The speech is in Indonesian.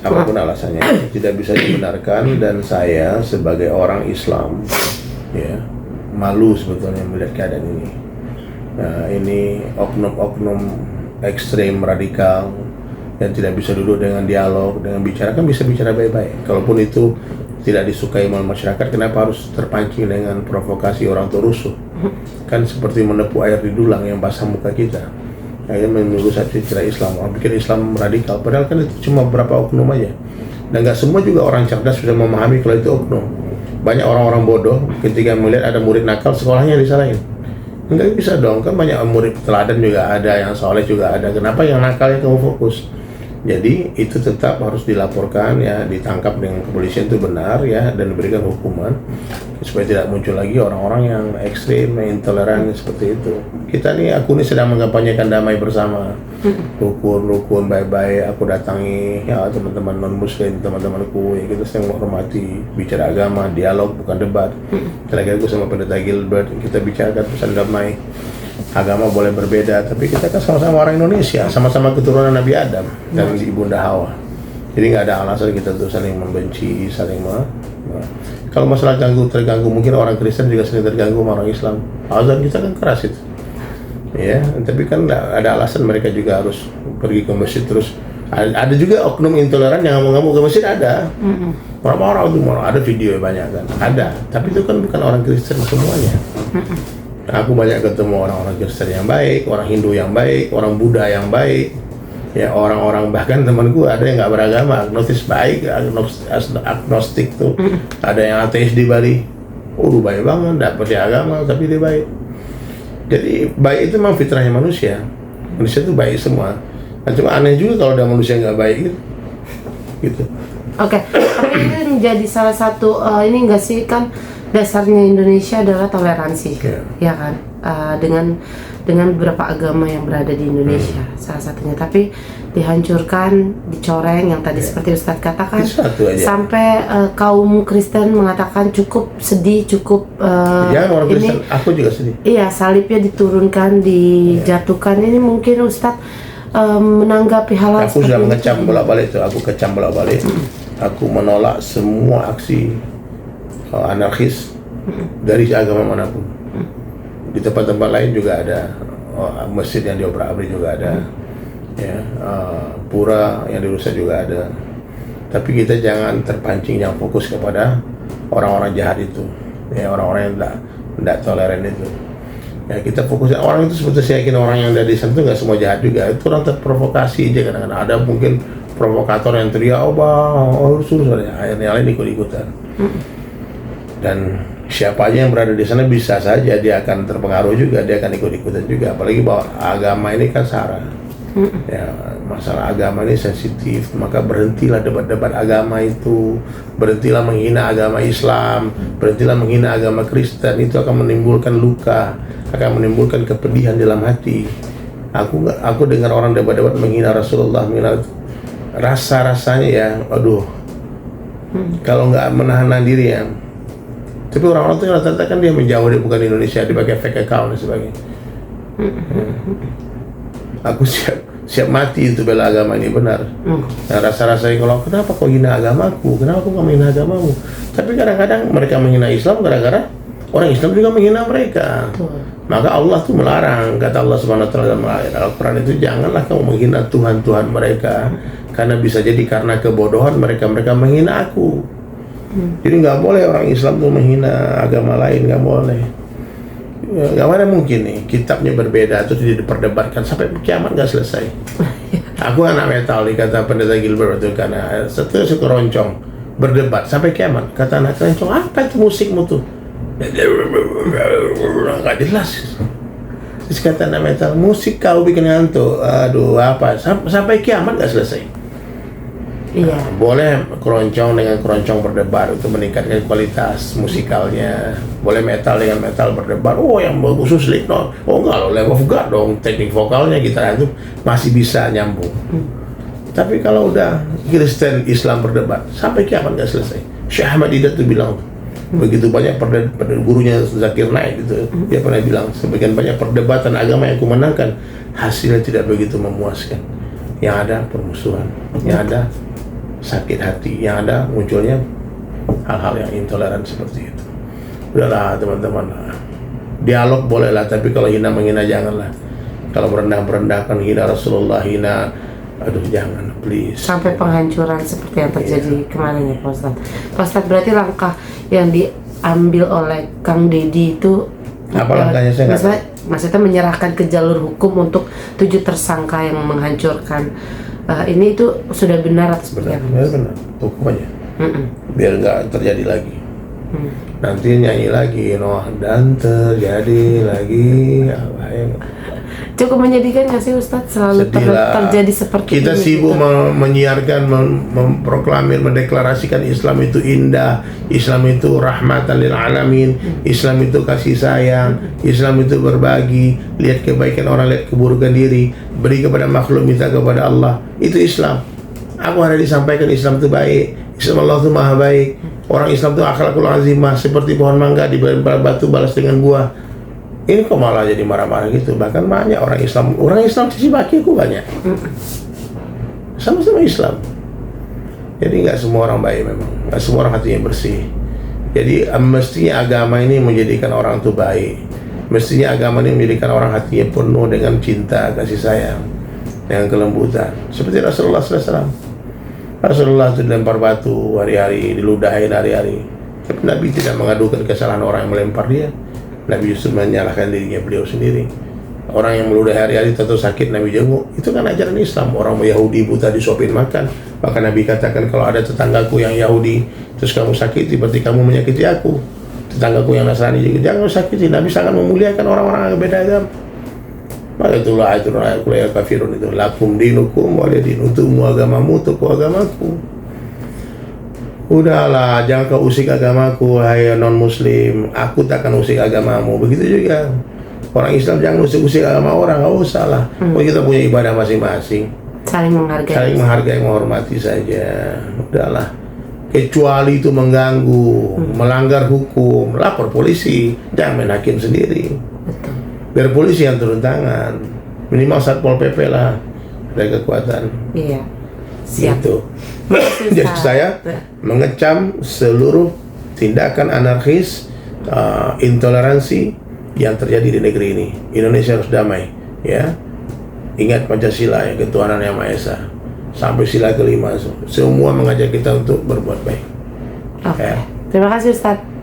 apapun alasannya tidak bisa dibenarkan, dan saya sebagai orang Islam ya malu sebetulnya melihat keadaan ini. Nah, ini oknum-oknum ekstrem radikal yang tidak bisa duduk dengan dialog, dengan bicara, kan bisa bicara baik-baik. Kalaupun itu tidak disukai oleh masyarakat, kenapa harus terpancing dengan provokasi orang tua rusuh? Kan seperti menepuk air di dulang yang basah muka kita. Akhirnya menunggu satu citra Islam, orang pikir Islam radikal, padahal kan itu cuma beberapa oknum aja. Dan nggak semua juga orang cerdas sudah memahami kalau itu oknum. Banyak orang-orang bodoh ketika melihat ada murid nakal, sekolahnya disalahin. Enggak bisa dong, kan banyak murid teladan juga ada, yang soleh juga ada. Kenapa yang nakal yang kamu fokus? Jadi itu tetap harus dilaporkan ya, ditangkap dengan kepolisian itu benar ya, dan diberikan hukuman supaya tidak muncul lagi orang-orang yang ekstrim, yang intoleran seperti itu. Kita nih, aku ini sedang mengkampanyekan damai bersama, rukun baik-baik. Aku datangi ya teman-teman non-muslim, teman-temanku ya, kita sedang menghormati, bicara agama, dialog bukan debat. Terakhir aku sama Pendeta Gilbert, kita bicarakan pesan damai. Agama boleh berbeda, tapi kita kan sama-sama orang Indonesia, sama-sama keturunan Nabi Adam dan Ibunda Hawa. Jadi nggak ada alasan kita tuh saling membenci, kalau masalah terganggu, mungkin orang Kristen juga sering terganggu sama orang Islam. Azan kita kan keras itu, ya. Tapi kan nggak ada alasan mereka juga harus pergi ke masjid terus. Ada juga oknum intoleran yang ngamuk-ngamuk ke masjid, ada. Orang-orang itu ada video banyak kan, ada. Tapi itu kan bukan orang Kristen semuanya. Aku banyak ketemu orang-orang Kristen yang baik, orang Hindu yang baik, orang Buddha yang baik, ya orang-orang, bahkan temanku ada yang nggak beragama, agnostis baik, agnostik tuh, ada yang ateis di Bali, baik banget, nggak percaya agama tapi dia baik. Jadi baik itu memang fitrahnya manusia itu baik semua. Nah, cuma aneh juga kalau ada manusia nggak baik gitu. Oke, tapi ini menjadi salah satu ini nggak sih, kan dasarnya Indonesia adalah toleransi, ya kan, dengan beberapa agama yang berada di Indonesia, salah satunya, tapi dihancurkan, dicoreng, yang tadi seperti Ustadz katakan, sampai kaum Kristen mengatakan cukup sedih, cukup orang Kristen, aku juga sedih. Iya, salibnya diturunkan, dijatuhkan. Ini mungkin Ustadz menanggapi hal aku sudah mengecam bolak-balik itu, aku menolak semua aksi anarkis dari agama manapun. Di tempat-tempat lain juga ada masjid yang diobrak-abrik juga ada, ya, pura yang dirusak juga ada. Tapi kita jangan terpancing, yang fokus kepada orang-orang jahat itu, ya, orang-orang yang tidak toleran itu. Ya, kita fokus orang itu, sebetulnya saya yakin orang yang ada di sana itu nggak semua jahat juga. Itu orang terprovokasi aja kadang-kadang. Ada mungkin provokator yang teriak, akhirnya lain ikut-ikutan. Dan siapa aja yang berada di sana bisa saja dia akan terpengaruh juga, dia akan ikut-ikutan juga. Apalagi bahwa agama ini kan sara. Ya, masalah agama ini sensitif, maka berhentilah debat-debat agama itu, berhentilah menghina agama Islam, berhentilah menghina agama Kristen. Itu akan menimbulkan luka, akan menimbulkan kepedihan dalam hati. Aku dengar orang debat-debat menghina Rasulullah, rasanya ya, kalau nggak menahan diri ya. Tapi orang-orang itu rata-rata kan dia menjauh, dia bukan di Indonesia, dia pakai fake account dan sebagainya. Aku siap mati untuk bela agama ini, benar. Nah, rasa-rasanya kalau kenapa kau hina agamaku, kenapa kau nggak menghina agamamu? Tapi kadang-kadang mereka menghina Islam gara-gara orang Islam juga menghina mereka. Maka Allah tuh melarang, kata Allah Subhanahu wa taala dalam ayat Al-Qur'an itu, janganlah kamu menghina Tuhan-Tuhan mereka, karena bisa jadi karena kebodohan mereka menghina aku. Jadi nggak boleh orang Islam tuh menghina agama lain, nggak boleh. Nggak ada mungkin nih kitabnya berbeda terus diperdebatkan sampai kiamat nggak selesai. Aku anak metal, kata Pendeta Gilbert itu, karena setelah keroncong berdebat sampai kiamat. Kata anak keroncong, apa itu musikmu tuh? Nggak jelas. Terus kata anak metal, musik kau bikin ngantuk. Apa? Sampai kiamat nggak selesai. Iya. Boleh keroncong dengan keroncong berdebat untuk meningkatkan kualitas musikalnya. Boleh metal dengan metal berdebat. Yang khusus Slipknot. Enggak, Lamb of God dong, teknik vokalnya, gitar itu masih bisa nyambung. Tapi kalau udah Kristen Islam berdebat sampai kiamat nggak selesai. Syekh Ahmad Didat tuh bilang begitu banyak gurunya Zakir Naik gitu, dia pernah bilang sebagian banyak perdebatan agama yang kumenangkan hasilnya tidak begitu memuaskan. Yang ada permusuhan, yang ada sakit hati, yang ada munculnya hal-hal yang intoleran seperti itu. Udahlah teman-teman, dialog bolehlah, tapi kalau hina menghina janganlah. Kalau merendah-merendahkan, hina Rasulullah, hina, aduh jangan, please. Sampai penghancuran seperti yang terjadi kemarin ya Pak Ustadz. Pak Ustadz, berarti langkah yang diambil oleh Kang Deddy itu Apa langkahnya, saya nggak tahu. maksudnya menyerahkan ke jalur hukum untuk 7 tersangka yang menghancurkan ini itu sudah benar atau seperti apa? Benar, hukumannya biar nggak terjadi lagi. Nanti nyanyi lagi, Noah, dan terjadi lagi apa ya? Cukup menyedihkan nggak sih Ustadz selalu terjadi seperti kita ini? sibuk menyiarkan, memproklamir, mendeklarasikan Islam itu indah, Islam itu rahmatan lil alamin, Islam itu kasih sayang, Islam itu berbagi, lihat kebaikan orang, lihat keburukan diri, beri kepada makhluk, minta kepada Allah. Itu Islam. Aku ada disampaikan Islam itu baik, Islam Allah itu maha baik. Orang Islam itu akhlakul azimah, seperti pohon mangga diberi batu balas dengan buah. Ini kok malah jadi marah-marah gitu. Bahkan banyak orang Islam sisi baki aku banyak. Sama-sama Islam. Jadi nggak semua orang baik memang, nggak semua orang hatinya bersih. Jadi mestinya agama ini menjadikan orang itu baik. Mestinya agama ini menjadikan orang hatinya penuh dengan cinta, kasih sayang, dengan kelembutan. Seperti Rasulullah SAW. Rasulullah itu dilempar batu hari-hari, diludahin hari-hari. Tapi Nabi tidak mengadukan kesalahan orang yang melempar dia. Nabi justru menyalahkan dirinya beliau sendiri. Orang yang meludah hari-hari tentu sakit, Nabi jenguk. Itu kan ajaran Islam. Orang Yahudi buta disuapin makan. Maka Nabi katakan, kalau ada tetanggaku yang Yahudi terus kamu sakiti, berarti kamu menyakiti aku. Tetanggaku yang Nasrani juga jangan sakiti. Nabi sangat memuliakan orang-orang yang beda agama. Maka itulah ayatul kafirun itu. Lakum dinukum waliyadin. Untukmu agamamu, untukku agamaku. Udahlah, jangan kau usik agamaku, hai non muslim. Aku takkan usik agamamu. Begitu juga orang Islam, jangan usik agama orang. Gak usah lah. Kita punya ibadah masing-masing. Saling menghargai, menghormati saja. Udahlah. Kecuali itu mengganggu, melanggar hukum, lapor polisi. Jangan main hakim sendiri. Betul. Biar polisi yang turun tangan. Minimal Satpol PP lah, ada kekuatan. Iya. Siap. Gitu. Jadi saya mengecam seluruh tindakan anarkis, intoleransi yang terjadi di negeri ini. Indonesia harus damai, ya. Ingat Pancasila, ya, ketuhanan yang Maha Esa. Sampai sila kelima, semua mengajak kita untuk berbuat baik. Oke. Ya. Terima kasih Ustadz.